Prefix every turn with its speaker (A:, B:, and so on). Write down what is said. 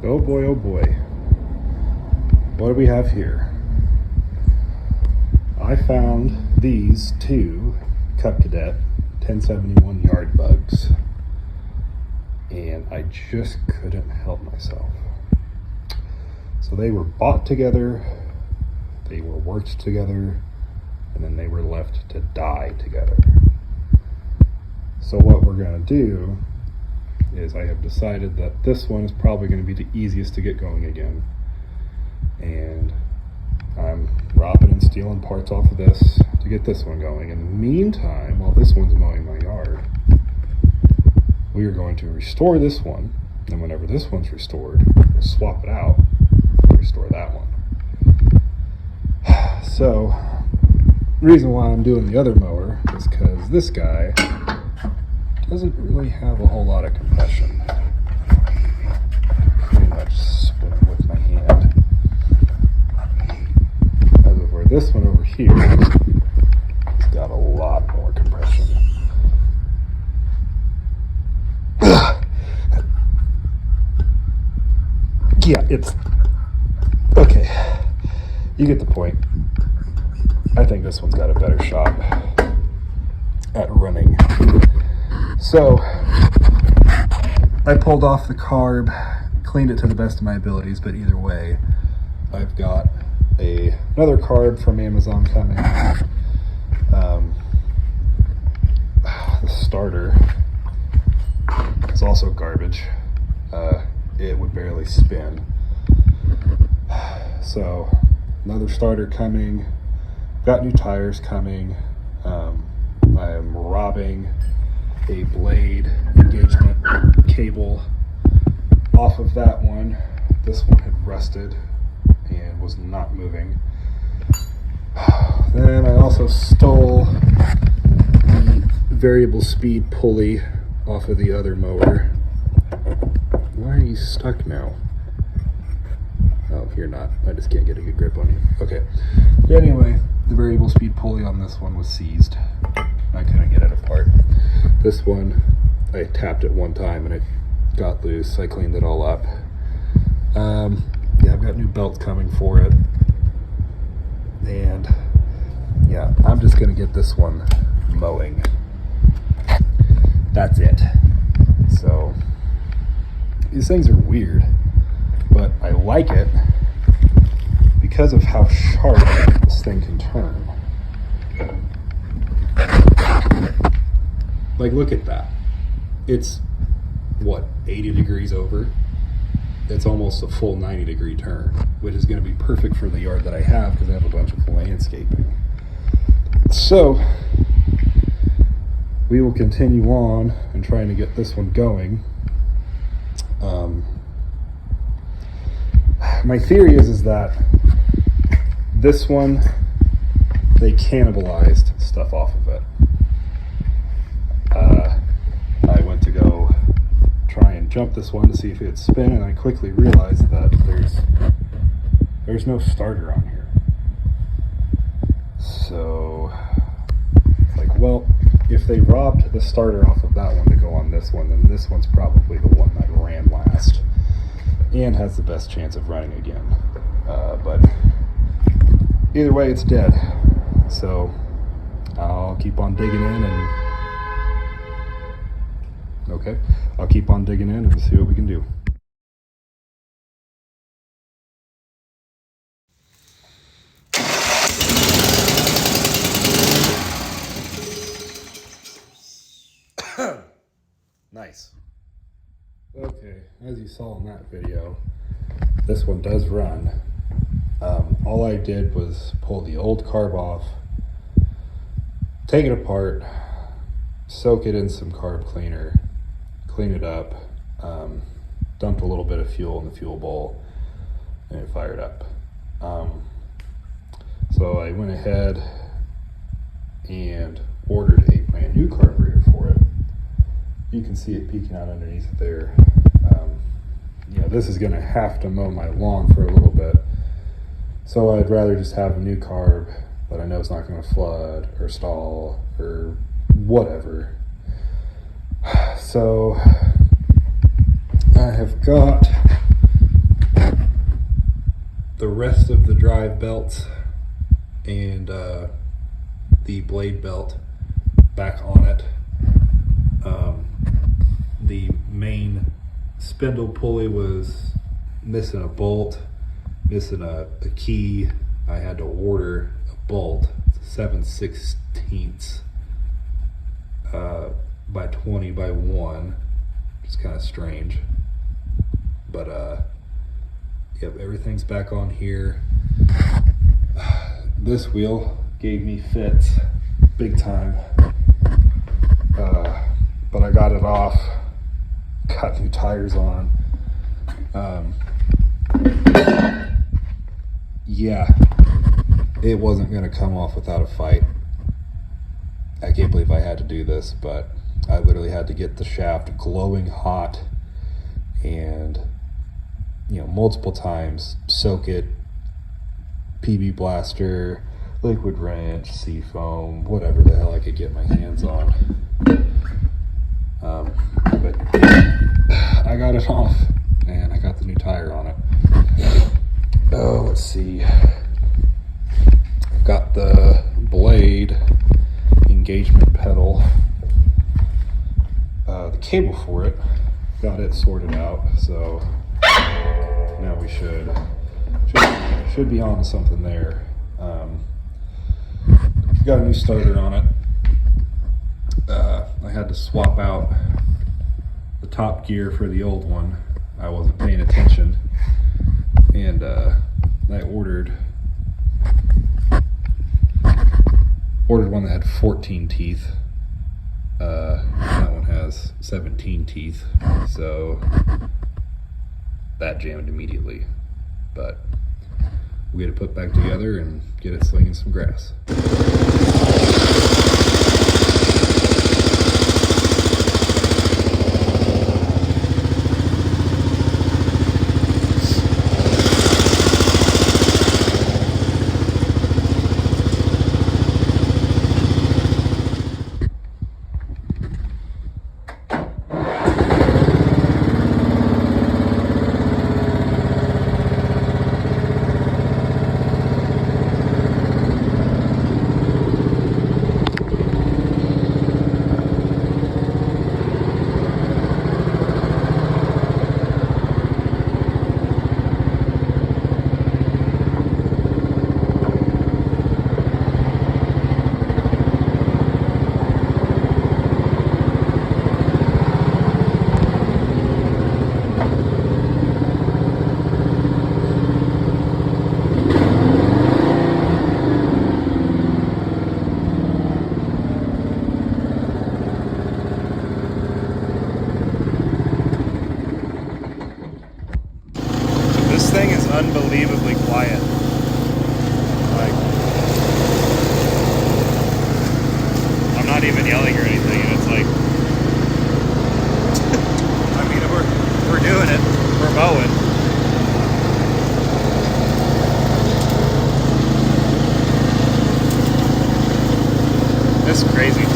A: Oh boy, oh boy. What do we have here? I found these two Cub Cadet 1071 yard bugs, and I just couldn't help myself. So they were bought together, they were worked together, and then they were left to die together. So what we're going to do is I have decided that this one is probably going to be the easiest to get going again. And I'm robbing and stealing parts off of this to get this one going. In the meantime, while this one's mowing my yard, we are going to restore this one. And whenever this one's restored, we'll swap it out and restore that one. So, the reason why I'm doing the other mower is because this guy doesn't really have a whole lot of compression. Pretty much spin it with my hand. As over this one over here, it's got a lot more compression. Yeah, it's okay. You get the point. I think this one's got a better shot at running. So I pulled off the carb, cleaned it to the best of my abilities, but either way, I've got another carb from Amazon coming. The starter is also garbage. It would barely spin. So another starter coming, got new tires coming. I am robbing a blade engagement cable off of that one. This one had rusted and was not moving. Then I also stole the variable speed pulley off of the other mower. Why are you stuck now? Oh, you're not. I just can't get a good grip on you. Okay. Anyway, the variable speed pulley on this one was seized. I couldn't get it apart. This one, I tapped it one time and it got loose. I cleaned it all up. Yeah, I've got new belts coming for it. And yeah, I'm just gonna get this one mowing. That's it. So, these things are weird, but I like it because of how sharp this thing can turn. Like, look at that. It's, what, 80 degrees over? It's almost a full 90-degree turn, which is going to be perfect for the yard that I have because I have a bunch of landscaping. So, we will continue on and trying to get this one going. My theory is that this one, they cannibalized stuff off of it. I went to go try and jump this one to see if it would spin, and I quickly realized that there's no starter on here. So, like, well, if they robbed the starter off of that one to go on this one, then this one's probably the one that ran last and has the best chance of running again. But either way, it's dead. So I'll keep on digging in I'll keep on digging in and see what we can do. Nice. Okay, as you saw in that video, this one does run. All I did was pull the old carb off, take it apart, soak it in some carb cleaner, clean it up, dumped a little bit of fuel in the fuel bowl, and it fired up. So I went ahead and ordered a brand new carburetor for it. You can see it peeking out underneath it there. Yeah, this is gonna have to mow my lawn for a little bit. So I'd rather just have a new carb that I know is not gonna flood or stall or whatever. So I have got belts and the blade belt back on it. The main spindle pulley was missing a bolt, missing a key. I had to order a bolt, 7/16 by 20 by 1. It's kind of strange, but yep, everything's back on here. This wheel gave me fits big time, but I got it off, got new tires on. Yeah, it wasn't gonna come off without a fight. I can't believe I had to do this, but I literally had to get the shaft glowing hot and, you know, multiple times, soak it, PB blaster, liquid wrench, seafoam, whatever the hell I could get my hands on. But I got it off and I got the new tire on it. Oh, let's see. I've got the blade engagement pedal, the cable for it, got it sorted out, so now we should be on to something there. Got a new starter on it. I had to swap out the top gear for the old one. I wasn't paying attention, and I ordered one that had 14 teeth. That one has 17 teeth, so that jammed immediately. But we get it put back together and get it slinging some grass. This thing is unbelievably quiet. Like, I'm not even yelling or anything, and it's like, I mean, we're doing it, we're mowing. It's crazy.